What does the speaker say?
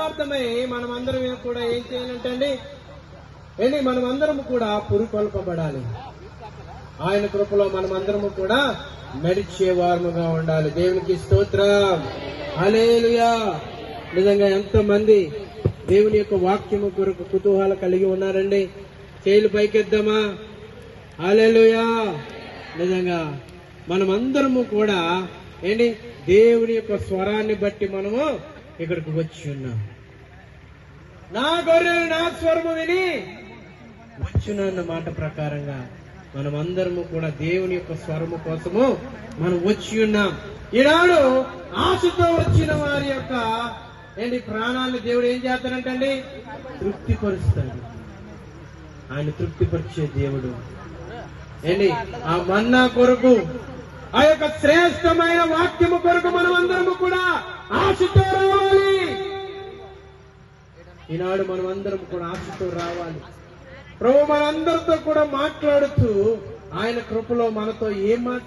నిమిత్తార్థమై మనమందరం కూడా ఏం చేయాలంటండి? మనమందరం కూడా పురుకొల్పబడాలి. ఆయన కృపలో మనమందరము కూడా నడిచేవారముగా ఉండాలి. దేవునికి స్తోత్రం, హల్లెలూయా. నిజంగా ఎంతమంది దేవుని యొక్క వాక్యము కొరకు కుతూహలం కలిగి ఉన్నారండి? చేతులు పైకెద్దామా? హల్లెలూయా. నిజంగా మనమందరము కూడా దేవుని యొక్క స్వరాన్ని బట్టి మనము ఇక్కడికి వచ్చి ఉన్నాం. నా గొర్రెలు నా స్వరము విని వచ్చునన్న మాట ప్రకారంగా మనమందరము కూడా దేవుని యొక్క స్వరము కోసము మనం వచ్చి ఉన్నాం. ఈనాడు ఆశతో వచ్చిన వారి యొక్క ప్రాణాన్ని దేవుడు ఏం చేస్తాడంటండి? తృప్తిపరుస్తాడు. ఆయన తృప్తిపరిచే దేవుడు. ఆ మన్నా కొరకు, ఆ యొక్క శ్రేష్టమైన వాక్యము కొరకు మనమందరము కూడా ఆశతో రావాలి. ఈనాడు మనమందరం కూడా ఆశతో రావాలి. ప్రభు మనందరితో కూడా మాట్లాడుతూ ఆయన కృపలో మనతో ఏం